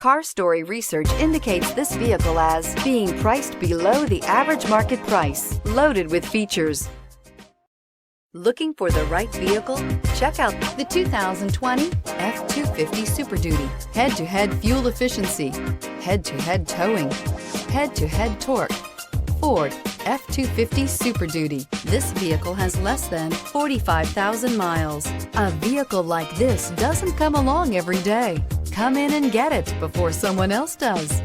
Car Story research indicates this vehicle as being priced below the average market price, loaded with features. Looking for the right vehicle? Check out the 2020 F-250 Super Duty. Head-to-head fuel efficiency, head-to-head towing, head-to-head torque. Ford F-250 Super Duty. This vehicle has less than 45,000 miles. A vehicle like this doesn't come along every day. Come in and get it before someone else does.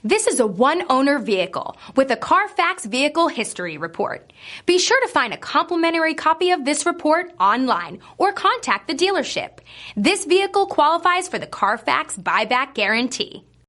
This is a one-owner vehicle with a Carfax Vehicle History Report. Be sure to find a complimentary copy of this report online or contact the dealership. This vehicle qualifies for the Carfax Buyback Guarantee.